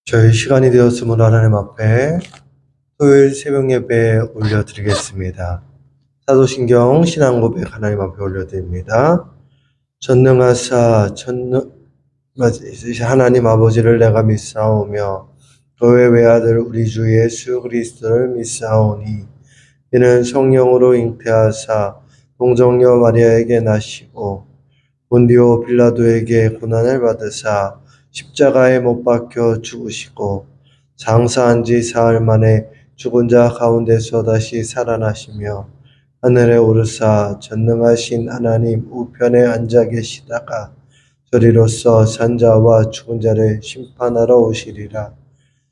저희 시간이 되었으므로 하나님 앞에 토요일 새벽 예배 올려드리겠습니다. 사도신경 신앙고백 하나님 앞에 올려드립니다. 전능하사 하나님 아버지를 내가 믿사오며 그의 외아들 우리 주 예수 그리스도를 믿사오니 이는 성령으로 잉태하사 동정녀 마리아에게 나시고 본디오 빌라도에게 고난을 받으사 십자가에 못 박혀 죽으시고 장사한 지 사흘 만에 죽은 자 가운데서 다시 살아나시며 하늘에 오르사 전능하신 하나님 우편에 앉아 계시다가 저리로서 산자와 죽은 자를 심판하러 오시리라.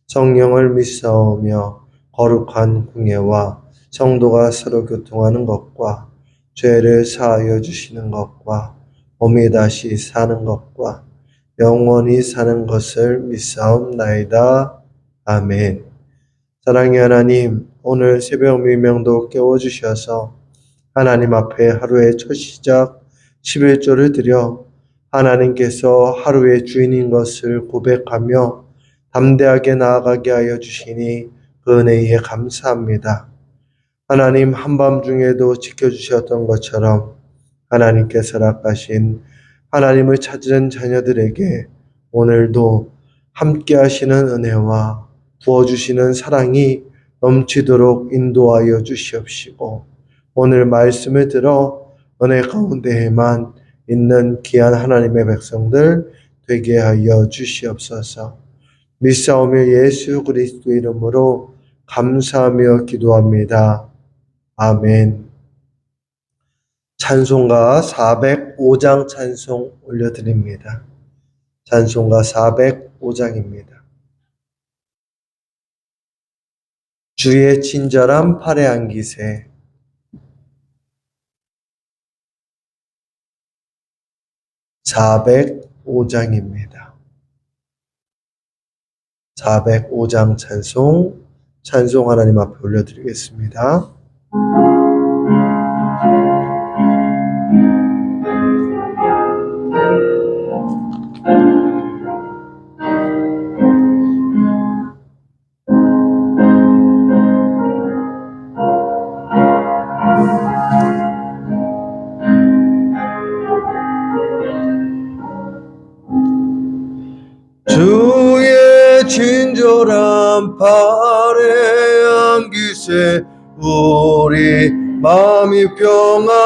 성령을 믿사오며 거룩한 공예와 성도가 서로 교통하는 것과 죄를 사하여 주시는 것과 몸이 다시 사는 것과 영원히 사는 것을 믿사옵나이다. 아멘. 사랑의 하나님, 오늘 새벽 미명도 깨워주셔서 하나님 앞에 하루의 첫 시작 11조를 드려 하나님께서 하루의 주인인 것을 고백하며 담대하게 나아가게 하여 주시니 그 은혜에 감사합니다. 하나님 한밤중에도 지켜주셨던 것처럼 하나님께서 허락하신 하나님을 찾은 자녀들에게 오늘도 함께 하시는 은혜와 부어주시는 사랑이 넘치도록 인도하여 주시옵시고 오늘 말씀을 들어 은혜 가운데에만 있는 귀한 하나님의 백성들 되게 하여 주시옵소서. 믿사오며 예수 그리스도 이름으로 감사하며 기도합니다. 아멘. 찬송가 405장 찬송 올려드립니다. 찬송가 405장입니다. 주의 친절한 팔에 안기세. 405장입니다. 405장 찬송 하나님 앞에 올려드리겠습니다. 주의 친절한 팔에 안기세 우리 마음이 평안하리니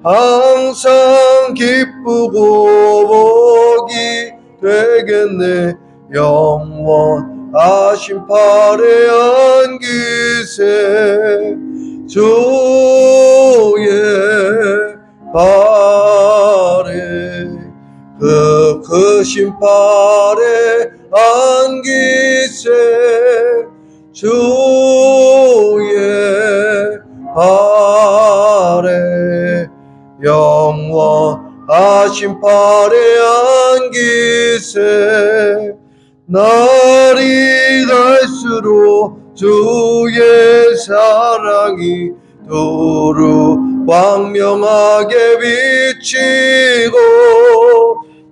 항상 기쁘고 복이 되겠네 영원하신 팔에 안기세 주의 팔에 그 크신 팔에 안기세 주의 팔에 영원하신 팔에 안기세 날이 갈수록 주의 사랑이 두루 광명하게 비치고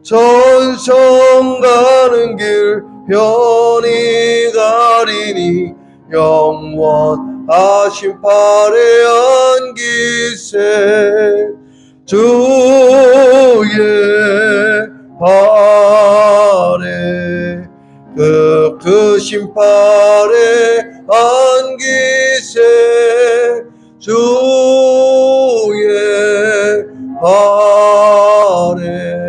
전성 가는 길 편히 가리니 영원하신 팔에 안기세 주의 팔에 그 크신 팔에 안기세 주의 팔에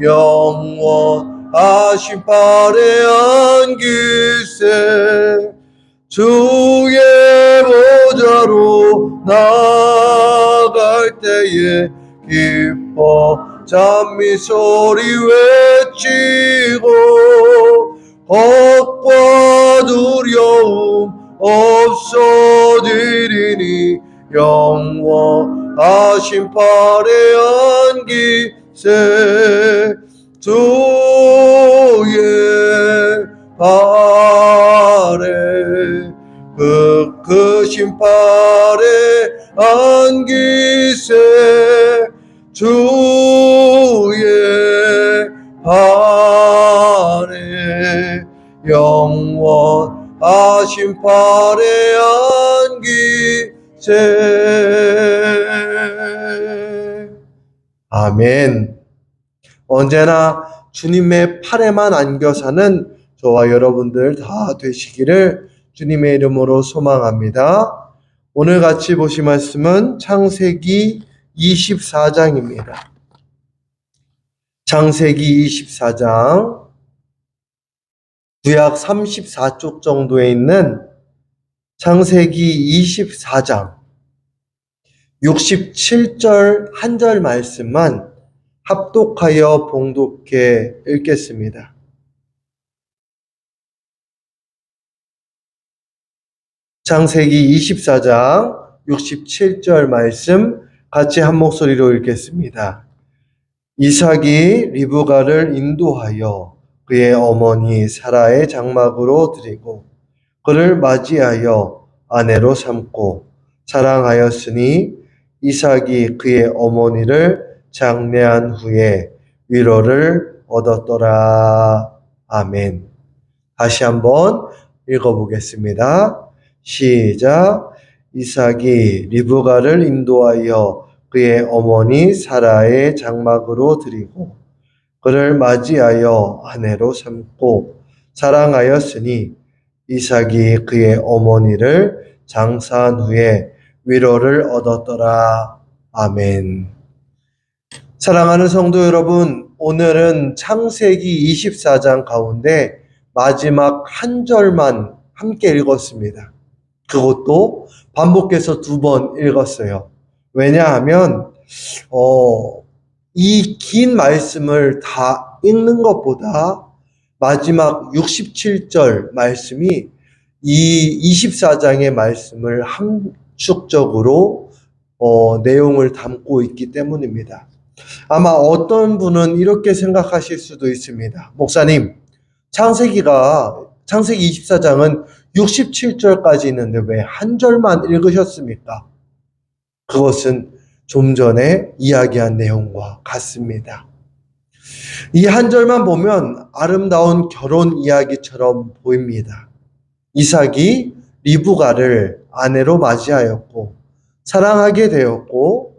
영원하신 팔에 안기세 주의 보좌로 나갈 때에 기뻐 찬미 소리 외치고 겁과 두려움 없어지리니 영원하신 팔에 안기세 주의 팔에 그 크신 팔에 안기세 주의 팔에 아래 영원하신 팔에 안기세. 아멘. 언제나 주님의 팔에만 안겨 사는 저와 여러분들 다 되시기를 주님의 이름으로 소망합니다. 오늘 같이 보실 말씀은 창세기 24장입니다. 창세기 24장, 구약 34쪽 정도에 있는 창세기 24장 67절 한 절 말씀만 합독하여 봉독해 읽겠습니다. 창세기 24장 67절 말씀 같이 한 목소리로 읽겠습니다. 이삭이 리브가를 인도하여 그의 어머니 사라의 장막으로 드리고 그를 맞이하여 아내로 삼고 사랑하였으니 이삭이 그의 어머니를 장례한 후에 위로를 얻었더라. 아멘. 다시 한번 읽어보겠습니다. 시작. 이삭이 리브가를 인도하여 그의 어머니 사라의 장막으로 드리고 그를 맞이하여 아내로 삼고 사랑하였으니 이삭이 그의 어머니를 장사한 후에 위로를 얻었더라. 아멘. 사랑하는 성도 여러분, 오늘은 창세기 24장 가운데 마지막 한 절만 함께 읽었습니다. 그것도 반복해서 2번 읽었어요. 왜냐하면 이 긴 말씀을 다 읽는 것보다 마지막 67절 말씀이 이 24장의 말씀을 함축적으로 내용을 담고 있기 때문입니다. 아마 어떤 분은 이렇게 생각하실 수도 있습니다. 목사님, 창세기 24장은 67절까지 있는데 왜 한 절만 읽으셨습니까? 그것은 좀 전에 이야기한 내용과 같습니다. 이 한 절만 보면 아름다운 결혼 이야기처럼 보입니다. 이삭이 리브가를 아내로 맞이하였고 사랑하게 되었고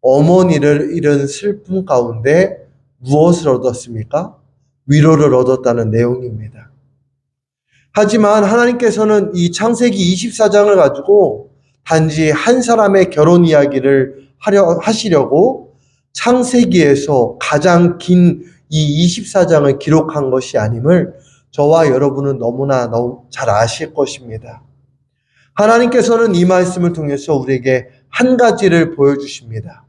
어머니를 잃은 슬픔 가운데 무엇을 얻었습니까? 위로를 얻었다는 내용입니다. 하지만 하나님께서는 이 창세기 24장을 가지고 단지 한 사람의 결혼 이야기를 하시려고 창세기에서 가장 긴 이 24장을 기록한 것이 아님을 저와 여러분은 너무나 잘 아실 것입니다. 하나님께서는 이 말씀을 통해서 우리에게 한 가지를 보여주십니다.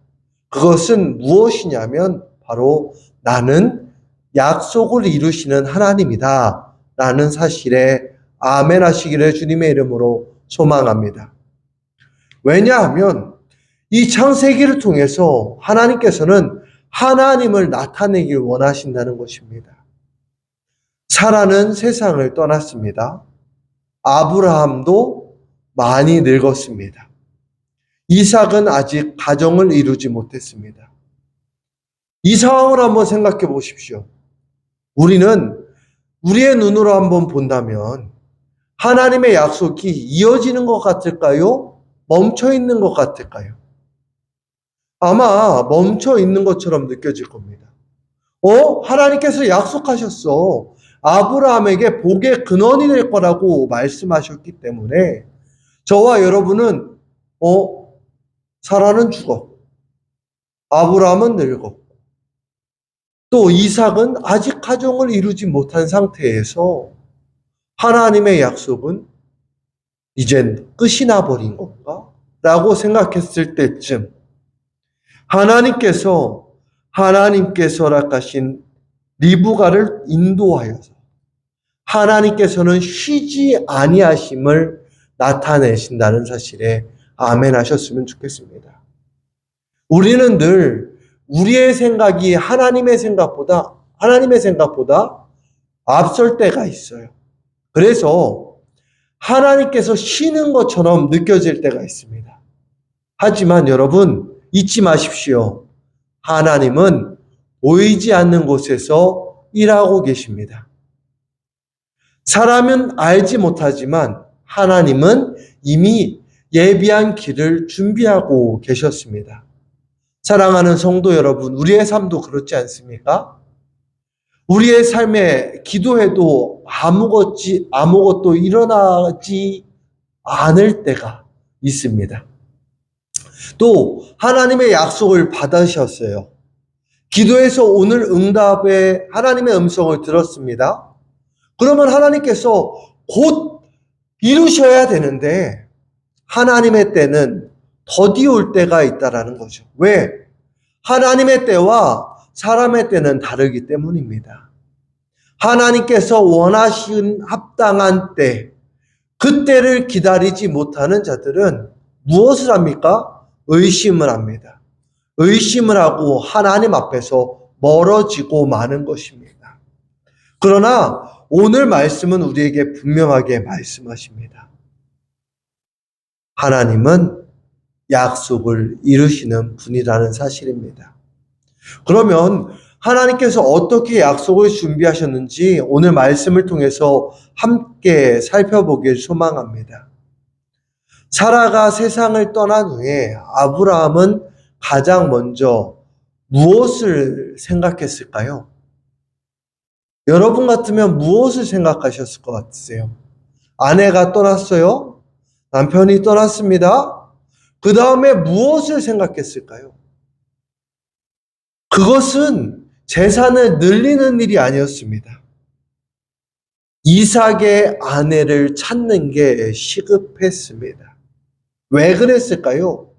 그것은 무엇이냐면 바로 나는 약속을 이루시는 하나님이다 라는 사실에 아멘 하시기를 주님의 이름으로 소망합니다. 왜냐하면 이 창세기를 통해서 하나님께서는 하나님을 나타내길 원하신다는 것입니다. 사라는 세상을 떠났습니다. 아브라함도 많이 늙었습니다. 이삭은 아직 가정을 이루지 못했습니다. 이 상황을 한번 생각해 보십시오. 우리는 우리의 눈으로 한번 본다면 하나님의 약속이 이어지는 것 같을까요? 멈춰 있는 것 같을까요? 아마 멈춰 있는 것처럼 느껴질 겁니다. 하나님께서 약속하셨어. 아브라함에게 복의 근원이 될 거라고 말씀하셨기 때문에 저와 여러분은 사라는 죽었고 아브라함은 늙었고 또 이삭은 아직 가정을 이루지 못한 상태에서 하나님의 약속은 이젠 끝이 나버린 건가? 라고 생각했을 때쯤 하나님께서 허락하신 리브가를 인도하여서 하나님께서는 쉬지 아니하심을 나타내신다는 사실에 아멘 하셨으면 좋겠습니다. 우리는 늘 우리의 생각이 하나님의 생각보다 앞설 때가 있어요. 그래서 하나님께서 쉬는 것처럼 느껴질 때가 있습니다. 하지만 여러분 잊지 마십시오. 하나님은 보이지 않는 곳에서 일하고 계십니다. 사람은 알지 못하지만 하나님은 이미 예비한 길을 준비하고 계셨습니다. 사랑하는 성도 여러분, 우리의 삶도 그렇지 않습니까? 우리의 삶에 기도해도 아무것도 일어나지 않을 때가 있습니다. 또 하나님의 약속을 받으셨어요. 기도해서 오늘 응답에 하나님의 음성을 들었습니다. 그러면 하나님께서 곧 이루셔야 되는데 하나님의 때는 더디 올 때가 있다라는 거죠. 왜? 하나님의 때와 사람의 때는 다르기 때문입니다. 하나님께서 원하신 합당한 때, 그 때를 기다리지 못하는 자들은 무엇을 합니까? 의심을 합니다. 의심을 하고 하나님 앞에서 멀어지고 마는 것입니다. 그러나 오늘 말씀은 우리에게 분명하게 말씀하십니다. 하나님은 약속을 이루시는 분이라는 사실입니다. 그러면 하나님께서 어떻게 약속을 준비하셨는지 오늘 말씀을 통해서 함께 살펴보길 소망합니다. 사라가 세상을 떠난 후에 아브라함은 가장 먼저 무엇을 생각했을까요? 여러분 같으면 무엇을 생각하셨을 것 같으세요? 아내가 떠났어요? 남편이 떠났습니다. 그 다음에 무엇을 생각했을까요? 그것은 재산을 늘리는 일이 아니었습니다. 이삭의 아내를 찾는 게 시급했습니다. 왜 그랬을까요?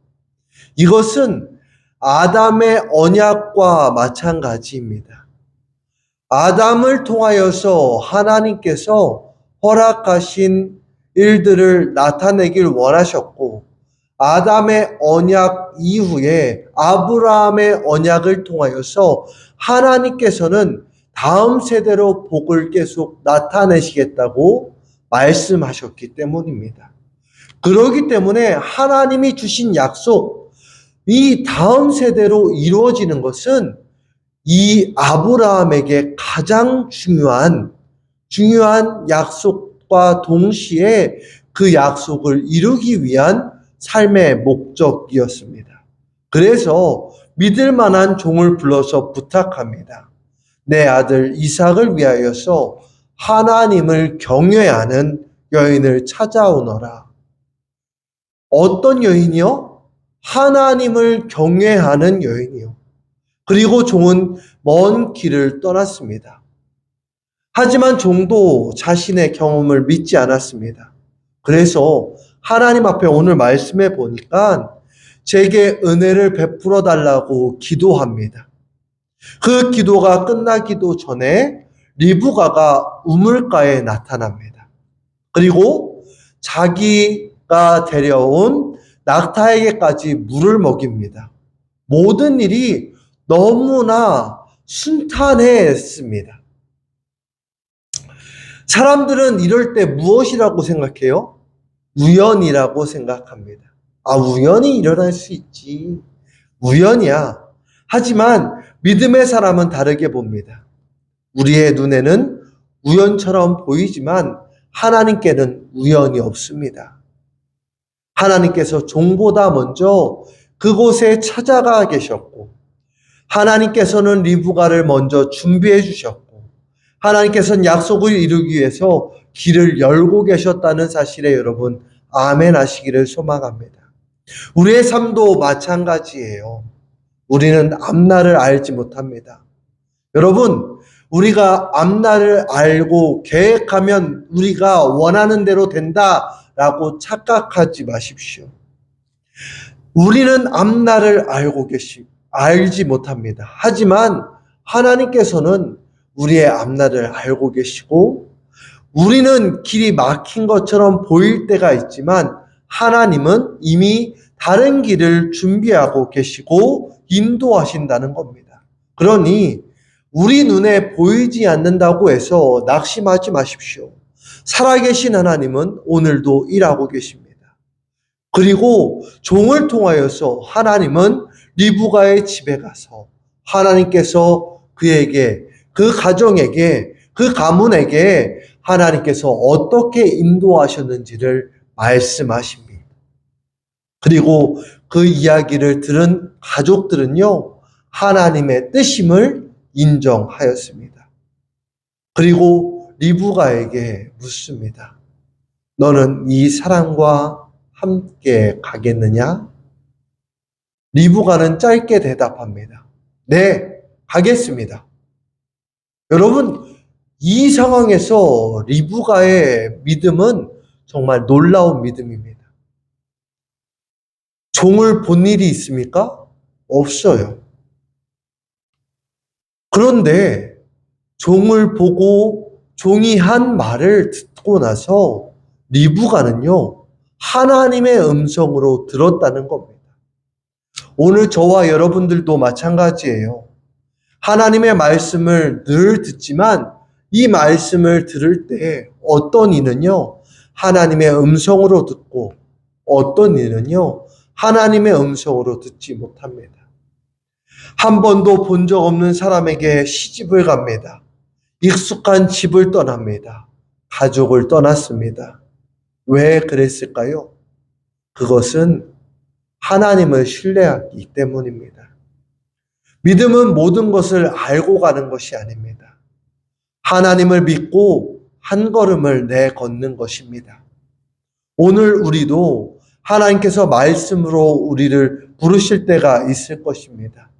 이것은 아담의 언약과 마찬가지입니다. 아담을 통하여서 하나님께서 허락하신 일들을 나타내길 원하셨고, 아담의 언약 이후에 아브라함의 언약을 통하여서 하나님께서는 다음 세대로 복을 계속 나타내시겠다고 말씀하셨기 때문입니다. 그렇기 때문에 하나님이 주신 약속, 이 다음 세대로 이루어지는 것은 이 아브라함에게 가장 중요한 약속과 동시에 그 약속을 이루기 위한 삶의 목적이었습니다. 그래서 믿을 만한 종을 불러서 부탁합니다. 내 아들 이삭을 위하여서 하나님을 경외하는 여인을 찾아오너라. 어떤 여인이요? 하나님을 경외하는 여인이요. 그리고 종은 먼 길을 떠났습니다. 하지만 종도 자신의 경험을 믿지 않았습니다. 그래서 하나님 앞에 오늘 말씀해 보니까 제게 은혜를 베풀어 달라고 기도합니다. 그 기도가 끝나기도 전에 리브가가 우물가에 나타납니다. 그리고 자기가 데려온 낙타에게까지 물을 먹입니다. 모든 일이 너무나 순탄했습니다. 사람들은 이럴 때 무엇이라고 생각해요? 우연이라고 생각합니다. 우연히 일어날 수 있지. 우연이야. 하지만 믿음의 사람은 다르게 봅니다. 우리의 눈에는 우연처럼 보이지만 하나님께는 우연이 없습니다. 하나님께서 종보다 먼저 그곳에 찾아가 계셨고, 하나님께서는 리브가를 먼저 준비해 주셨고, 하나님께서는 약속을 이루기 위해서 길을 열고 계셨다는 사실에 여러분 아멘 하시기를 소망합니다. 우리의 삶도 마찬가지예요. 우리는 앞날을 알지 못합니다. 여러분, 우리가 앞날을 알고 계획하면 우리가 원하는 대로 된다라고 착각하지 마십시오. 우리는 앞날을 알지 못합니다. 하지만 하나님께서는 우리의 앞날을 알고 계시고, 우리는 길이 막힌 것처럼 보일 때가 있지만 하나님은 이미 다른 길을 준비하고 계시고 인도하신다는 겁니다. 그러니 우리 눈에 보이지 않는다고 해서 낙심하지 마십시오. 살아계신 하나님은 오늘도 일하고 계십니다. 그리고 종을 통하여서 하나님은 리브가의 집에 가서 하나님께서 그에게 그 가정에게, 그 가문에게 하나님께서 어떻게 인도하셨는지를 말씀하십니다. 그리고 그 이야기를 들은 가족들은요, 하나님의 뜻임을 인정하였습니다. 그리고 리브가에게 묻습니다. 너는 이 사람과 함께 가겠느냐? 리브가는 짧게 대답합니다. 네, 가겠습니다. 여러분, 이 상황에서 리브가의 믿음은 정말 놀라운 믿음입니다. 종을 본 일이 있습니까? 없어요. 그런데 종을 보고 종이 한 말을 듣고 나서 리브가는요, 하나님의 음성으로 들었다는 겁니다. 오늘 저와 여러분들도 마찬가지예요. 하나님의 말씀을 늘 듣지만 이 말씀을 들을 때 어떤 이는요, 하나님의 음성으로 듣고 어떤 이는요, 하나님의 음성으로 듣지 못합니다. 한 번도 본 적 없는 사람에게 시집을 갑니다. 익숙한 집을 떠납니다. 가족을 떠났습니다. 왜 그랬을까요? 그것은 하나님을 신뢰하기 때문입니다. 믿음은 모든 것을 알고 가는 것이 아닙니다. 하나님을 믿고 한 걸음을 내걷는 것입니다. 오늘 우리도 하나님께서 말씀으로 우리를 부르실 때가 있을 것입니다.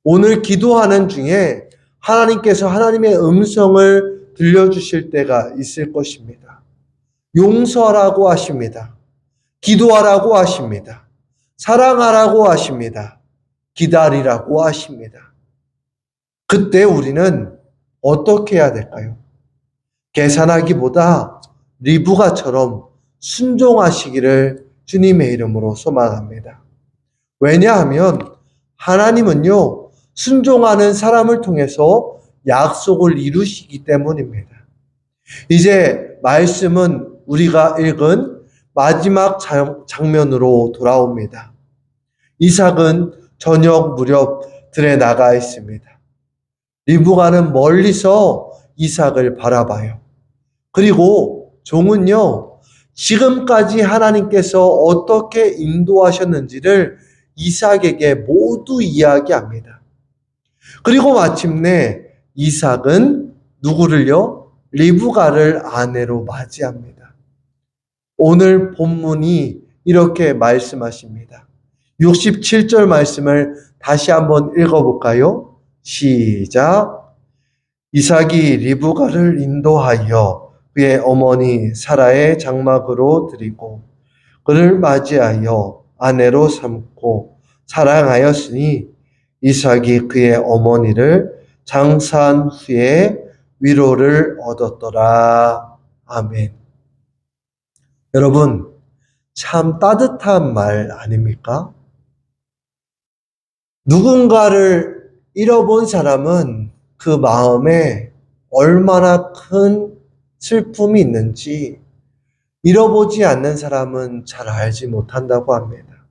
오늘 기도하는 중에 하나님께서 하나님의 음성을 들려주실 때가 있을 것입니다. 용서하라고 하십니다. 기도하라고 하십니다. 사랑하라고 하십니다. 기다리라고 하십니다. 그때 우리는 어떻게 해야 될까요? 계산하기보다 리브가처럼 순종하시기를 주님의 이름으로 소망합니다. 왜냐하면 하나님은요, 순종하는 사람을 통해서 약속을 이루시기 때문입니다. 이제 말씀은 우리가 읽은 마지막 장면으로 돌아옵니다. 이삭은 저녁 무렵 들에 나가 있습니다. 리브가는 멀리서 이삭을 바라봐요. 그리고 종은요, 지금까지 하나님께서 어떻게 인도하셨는지를 이삭에게 모두 이야기합니다. 그리고 마침내 이삭은 누구를요? 리브가를 아내로 맞이합니다. 오늘 본문이 이렇게 말씀하십니다. 67절 말씀을 다시 한번 읽어볼까요? 시작. 이삭이 리브가를 인도하여 그의 어머니 사라의 장막으로 드리고 그를 맞이하여 아내로 삼고 사랑하였으니 이삭이 그의 어머니를 장사한 후에 위로를 얻었더라. 아멘. 여러분, 참 따뜻한 말 아닙니까? 누군가를 잃어본 사람은 그 마음에 얼마나 큰 슬픔이 있는지 잃어보지 않는 사람은 잘 알지 못한다고 합니다.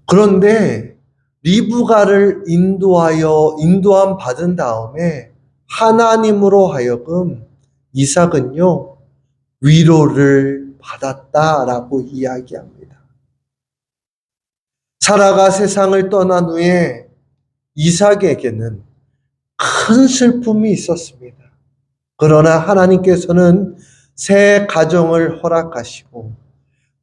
그런데 리브가를 인도함 받은 다음에 하나님으로 하여금 이삭은요, 위로를 받았다라고 이야기합니다. 사라가 세상을 떠난 후에 이삭에게는 큰 슬픔이 있었습니다. 그러나 하나님께서는 새 가정을 허락하시고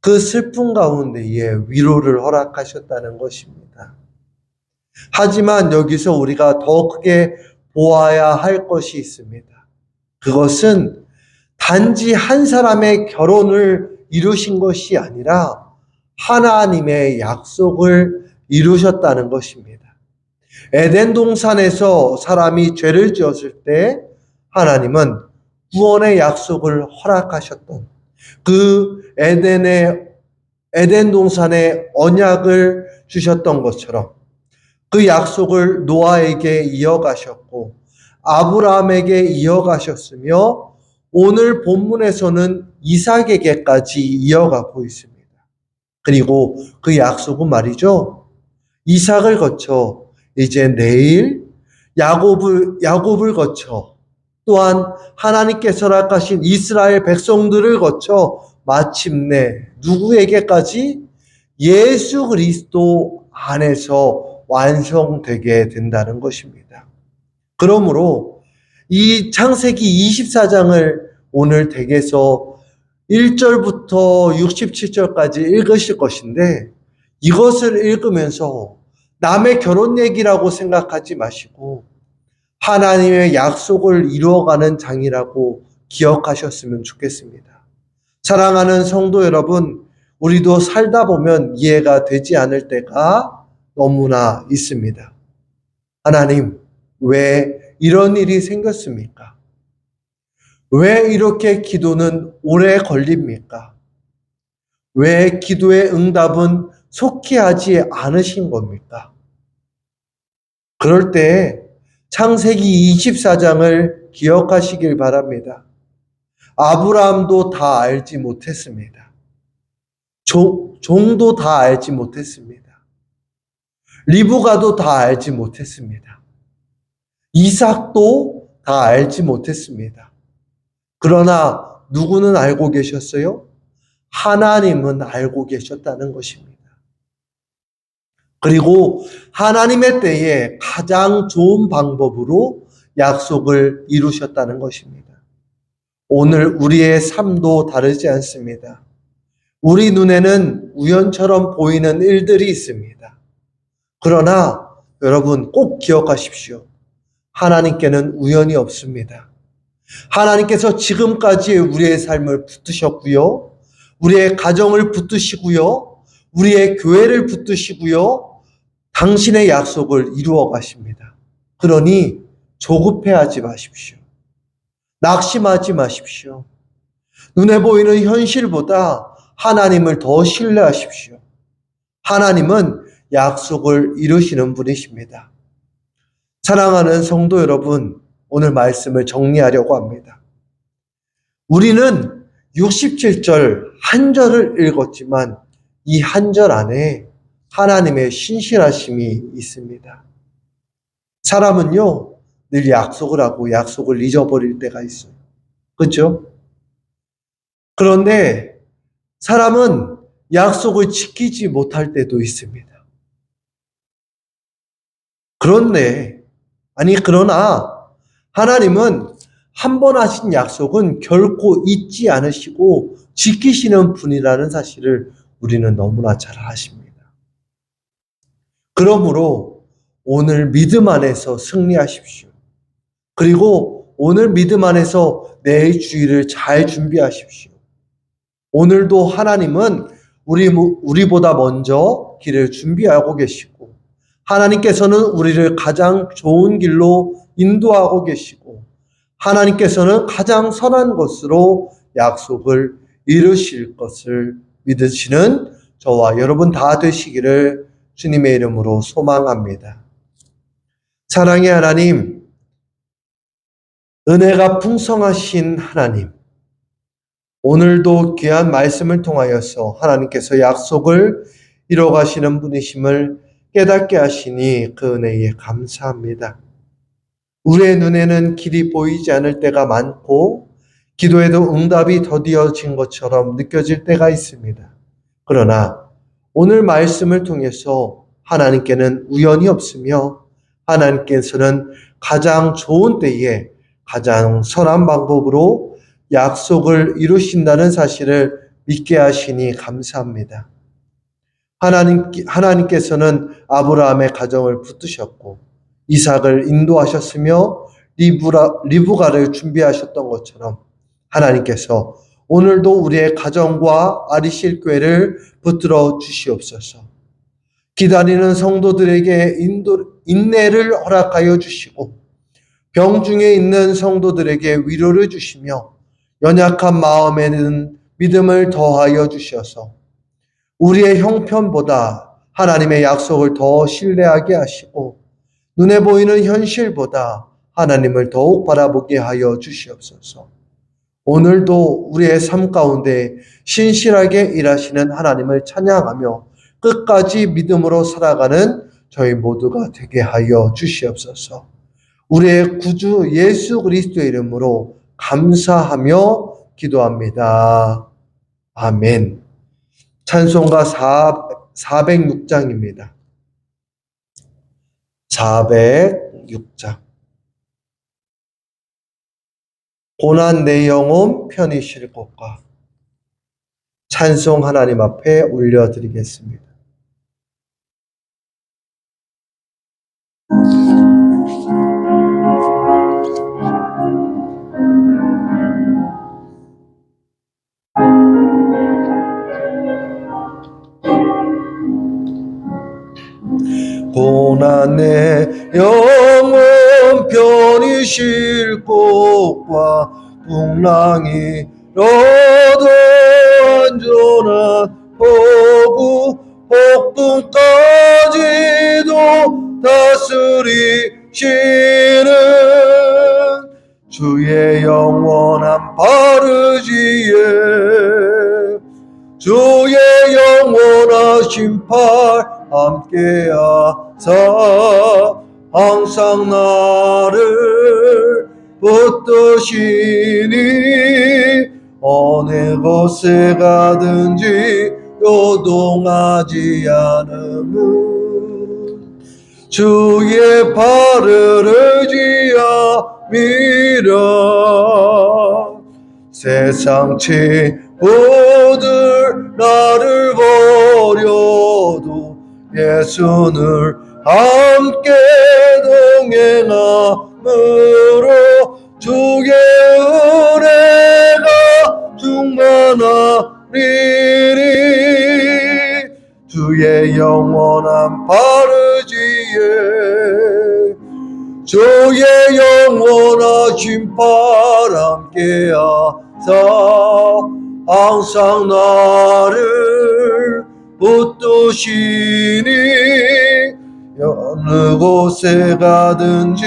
그 슬픔 가운데에 위로를 허락하셨다는 것입니다. 하지만 여기서 우리가 더 크게 보아야 할 것이 있습니다. 그것은 단지 한 사람의 결혼을 이루신 것이 아니라 하나님의 약속을 이루셨다는 것입니다. 에덴 동산에서 사람이 죄를 지었을 때 하나님은 구원의 약속을 허락하셨던 그 에덴 동산의 언약을 주셨던 것처럼 그 약속을 노아에게 이어가셨고 아브라함에게 이어가셨으며 오늘 본문에서는 이삭에게까지 이어가고 있습니다. 그리고 그 약속은 말이죠. 이삭을 거쳐 이제 내일 야곱을 거쳐 또한 하나님께서 허락하신 이스라엘 백성들을 거쳐 마침내 누구에게까지? 예수 그리스도 안에서 완성되게 된다는 것입니다. 그러므로 이 창세기 24장을 오늘 댁에서 1절부터 67절까지 읽으실 것인데, 이것을 읽으면서 남의 결혼 얘기라고 생각하지 마시고 하나님의 약속을 이루어가는 장이라고 기억하셨으면 좋겠습니다. 사랑하는 성도 여러분, 우리도 살다 보면 이해가 되지 않을 때가 너무나 있습니다. 하나님, 왜 이런 일이 생겼습니까? 왜 이렇게 기도는 오래 걸립니까? 왜 기도의 응답은 속히 하지 않으신 겁니까? 그럴 때 창세기 24장을 기억하시길 바랍니다. 아브라함도 다 알지 못했습니다. 종도 다 알지 못했습니다. 리브가도 다 알지 못했습니다. 이삭도 다 알지 못했습니다. 그러나 누구는 알고 계셨어요? 하나님은 알고 계셨다는 것입니다. 그리고 하나님의 때에 가장 좋은 방법으로 약속을 이루셨다는 것입니다. 오늘 우리의 삶도 다르지 않습니다. 우리 눈에는 우연처럼 보이는 일들이 있습니다. 그러나 여러분 꼭 기억하십시오. 하나님께는 우연이 없습니다. 하나님께서 지금까지 우리의 삶을 붙드셨고요. 우리의 가정을 붙드시고요. 우리의 교회를 붙드시고요. 당신의 약속을 이루어 가십니다. 그러니 조급해하지 마십시오. 낙심하지 마십시오. 눈에 보이는 현실보다 하나님을 더 신뢰하십시오. 하나님은 약속을 이루시는 분이십니다. 사랑하는 성도 여러분, 오늘 말씀을 정리하려고 합니다. 우리는 67절 한 절을 읽었지만 이 한 절 안에 하나님의 신실하심이 있습니다. 사람은요, 늘 약속을 하고 약속을 잊어버릴 때가 있어요. 그렇죠? 그런데 사람은 약속을 지키지 못할 때도 있습니다. 그러나 하나님은 한 번 하신 약속은 결코 잊지 않으시고 지키시는 분이라는 사실을 우리는 너무나 잘 아십니다. 그러므로 오늘 믿음 안에서 승리하십시오. 그리고 오늘 믿음 안에서 내일 주일을 잘 준비하십시오. 오늘도 하나님은 우리보다 먼저 길을 준비하고 계시고, 하나님께서는 우리를 가장 좋은 길로 인도하고 계시고, 하나님께서는 가장 선한 것으로 약속을 이루실 것을 믿으시는 저와 여러분 다 되시기를 주님의 이름으로 소망합니다. 사랑의 하나님, 은혜가 풍성하신 하나님, 오늘도 귀한 말씀을 통하여서 하나님께서 약속을 이뤄가시는 분이심을 깨닫게 하시니 그 은혜에 감사합니다. 우리의 눈에는 길이 보이지 않을 때가 많고 기도에도 응답이 더디어진 것처럼 느껴질 때가 있습니다. 그러나 오늘 말씀을 통해서 하나님께는 우연이 없으며 하나님께서는 가장 좋은 때에 가장 선한 방법으로 약속을 이루신다는 사실을 믿게 하시니 감사합니다. 하나님께서는 아브라함의 가정을 붙드셨고 이삭을 인도하셨으며 리브가를 준비하셨던 것처럼 하나님께서 오늘도 우리의 가정과 아리실 교회를 붙들어 주시옵소서. 기다리는 성도들에게 인내를 허락하여 주시고 병중에 있는 성도들에게 위로를 주시며 연약한 마음에는 믿음을 더하여 주셔서 우리의 형편보다 하나님의 약속을 더 신뢰하게 하시고 눈에 보이는 현실보다 하나님을 더욱 바라보게 하여 주시옵소서. 오늘도 우리의 삶 가운데 신실하게 일하시는 하나님을 찬양하며 끝까지 믿음으로 살아가는 저희 모두가 되게 하여 주시옵소서. 우리의 구주 예수 그리스도의 이름으로 감사하며 기도합니다. 아멘. 찬송가 406장입니다. 406장. 고난 내 영혼 편히 쉴 곳과 찬송 하나님 앞에 올려드리겠습니다. 고난 내 영혼 편히 쉴 곳과 풍랑이 러도 안전한 포구 폭풍까지도 다스리시는 주의 영원한 바르지에 주의 영원하신 팔 함께하사 항상 나를 붙드시니 어느 곳에 가든지 요동하지 않음은 주의 발을 의지함이라. 세상 친구들 나를 버려도 예수를 함께 동행함으로 주의 은혜가 충만하리니 주의 영원한 바르지에 주의 영원하신 팔 함께하사 항상 나를 붙드시니 어느 곳에 가든지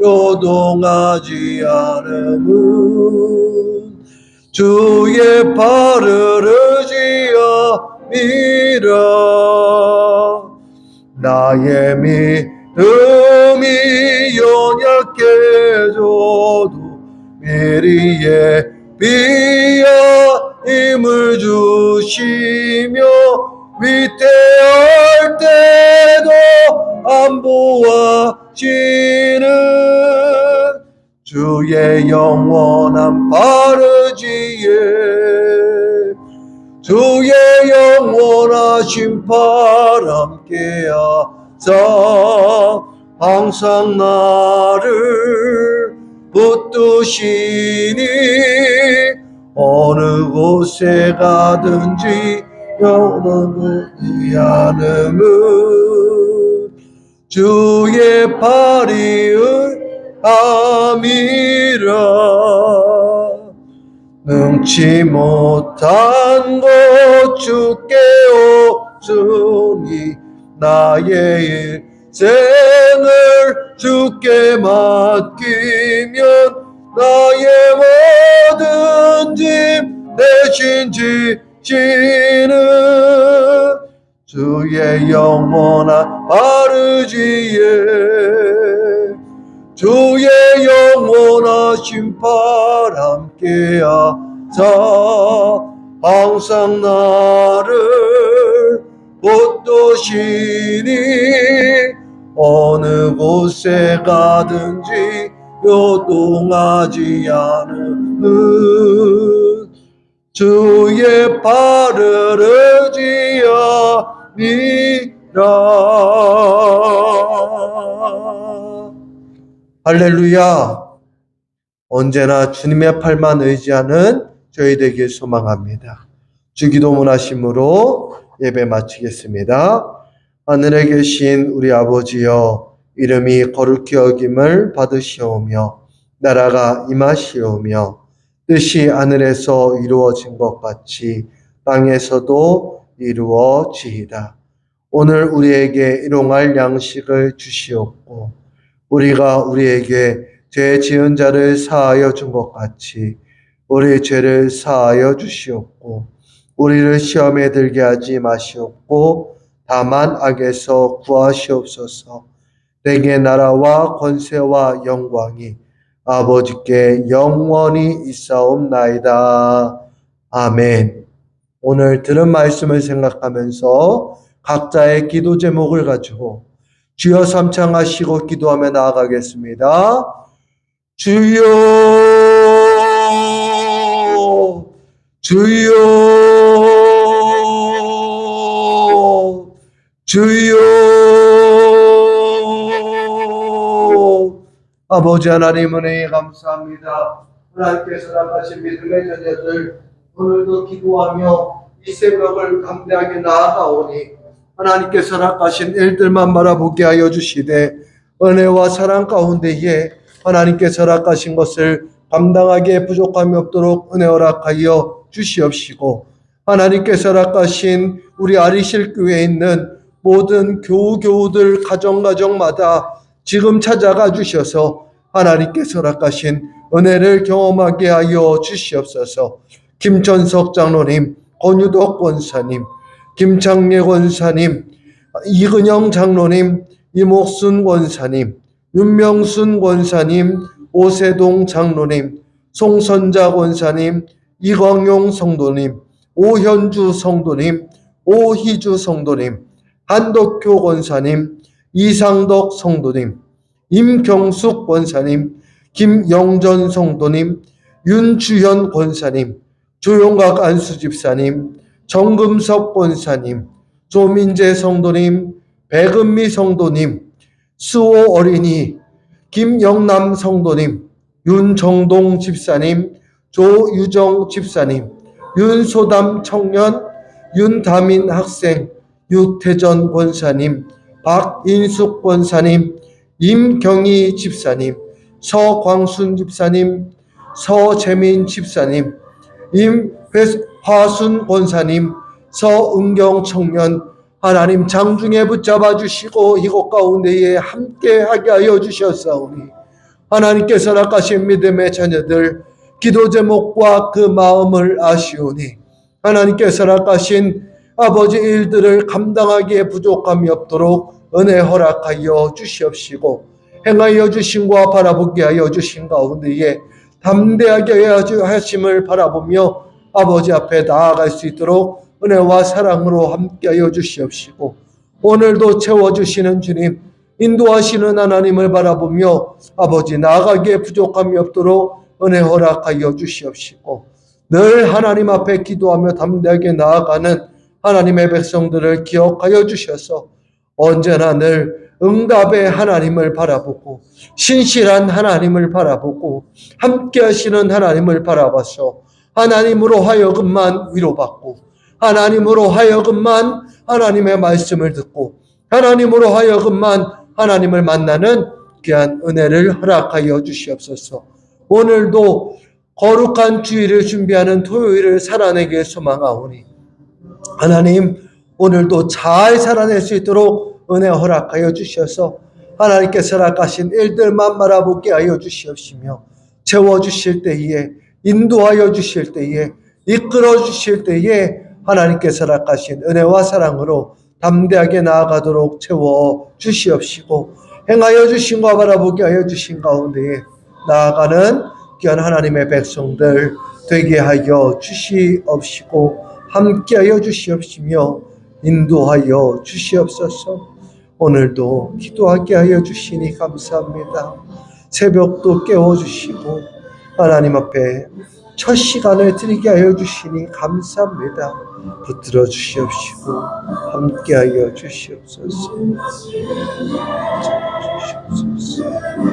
요동하지 않음은 주의 발을 의지함이라. 나의 믿음이 연약해져도 미리에 비야 힘을 주시며 위태할 때도 안보하시는 주의 영원한 바르지에 주의 영원하신 팔 함께하사 항상 나를 붙드시니 어느 곳에 가든지 요동하지 않음은 주의 팔이 의함이라. 능치 못한 것 주께 없으니 나의 일생을 주께 맡기면 나의 모든 짐 대신 지시는 주의 영원한 바르지에 주의 영원하신 팔 함께하사 항상 나를 붙드시니 어느 곳에 가든지 요동하지 않음은 주의 발을 의지함이라. 할렐루야. 언제나 주님의 팔만 의지하는 저희 되길 소망합니다. 주기도문 하심으로 예배 마치겠습니다. 하늘에 계신 우리 아버지여, 이름이 거룩히 여김을 받으시오며 나라가 임하시오며 뜻이 하늘에서 이루어진 것 같이 땅에서도 이루어지이다. 오늘 우리에게 일용할 양식을 주시옵고 우리가 우리에게 죄 지은 자를 사하여 준 것 같이 우리 죄를 사하여 주시옵고 우리를 시험에 들게 하지 마시옵고 다만 악에서 구하시옵소서. 내게 나라와 권세와 영광이 아버지께 영원히 있사옵나이다. 아멘. 오늘 들은 말씀을 생각하면서 각자의 기도 제목을 가지고 주여 삼창하시고 기도하며 나아가겠습니다. 주여, 주여, 주여. 아버지 하나님 은혜에 감사합니다. 하나님께서 나가신 믿음의 자녀들 오늘도 기도하며 이 새벽을 감대하게 나아가오니 하나님께서 나가신 일들만 바라보게 하여 주시되 은혜와 사랑 가운데에 하나님께서 나가신 것을 감당하기에 부족함이 없도록 은혜 허락하여 주시옵시고 하나님께서 나가신 우리 아리실 교회에 있는 모든 교우들 가정마다 지금 찾아가 주셔서 하나님께서 허락하신 은혜를 경험하게 하여 주시옵소서. 김천석 장로님, 권유덕 권사님, 김창례 권사님, 이근영 장로님, 이목순 권사님, 윤명순 권사님, 오세동 장로님, 송선자 권사님, 이광용 성도님, 오현주 성도님, 오희주 성도님, 한덕효 권사님, 이상덕 성도님, 임경숙 권사님, 김영전 성도님, 윤주현 권사님, 조용각 안수집사님, 정금석 권사님, 조민재 성도님, 백은미 성도님, 수호 어린이, 김영남 성도님, 윤정동 집사님, 조유정 집사님, 윤소담 청년, 윤다민 학생, 유태전 권사님, 박인숙 권사님, 임경희 집사님, 서광순 집사님, 서재민 집사님, 임화순 권사님, 서은경 청년, 하나님 장중에 붙잡아 주시고 이곳 가운데에 함께하게 하여 주셨사오니 하나님께서 낙하신 믿음의 자녀들 기도 제목과 그 마음을 아시오니 하나님께서 낙하신 아버지 일들을 감당하기에 부족함이 없도록 은혜 허락하여 주시옵시고 행하여 주신 과 바라보게 하여 주신 가운데에 담대하게 하심을 바라보며 아버지 앞에 나아갈 수 있도록 은혜와 사랑으로 함께하여 주시옵시고 오늘도 채워주시는 주님, 인도하시는 하나님을 바라보며 아버지 나아가기에 부족함이 없도록 은혜 허락하여 주시옵시고 늘 하나님 앞에 기도하며 담대하게 나아가는 하나님의 백성들을 기억하여 주셔서 언제나 늘 응답의 하나님을 바라보고 신실한 하나님을 바라보고 함께하시는 하나님을 바라봐서 하나님으로 하여금만 위로받고 하나님으로 하여금만 하나님의 말씀을 듣고 하나님으로 하여금만 하나님을 만나는 귀한 은혜를 허락하여 주시옵소서. 오늘도 거룩한 주일을 준비하는 토요일을 살아내기를 소망하오니 하나님 오늘도 잘 살아낼 수 있도록 은혜 허락하여 주셔서 하나님께서 허락하신 일들만 바라보게 하여 주시옵시며 채워주실 때에 인도하여 주실 때에 이끌어 주실 때에 하나님께서 허락하신 은혜와 사랑으로 담대하게 나아가도록 채워 주시옵시고 행하여 주신 것 바라보게 하여 주신 가운데에 나아가는 귀한 하나님의 백성들 되게 하여 주시옵시고 함께하여 주시옵시며 인도하여 주시옵소서. 오늘도 기도하게 하여 주시니 감사합니다. 새벽도 깨워주시고 하나님 앞에 첫 시간을 드리게 하여 주시니 감사합니다. 붙들어 주시옵시고 함께하여 주시옵소서. 주시옵소서.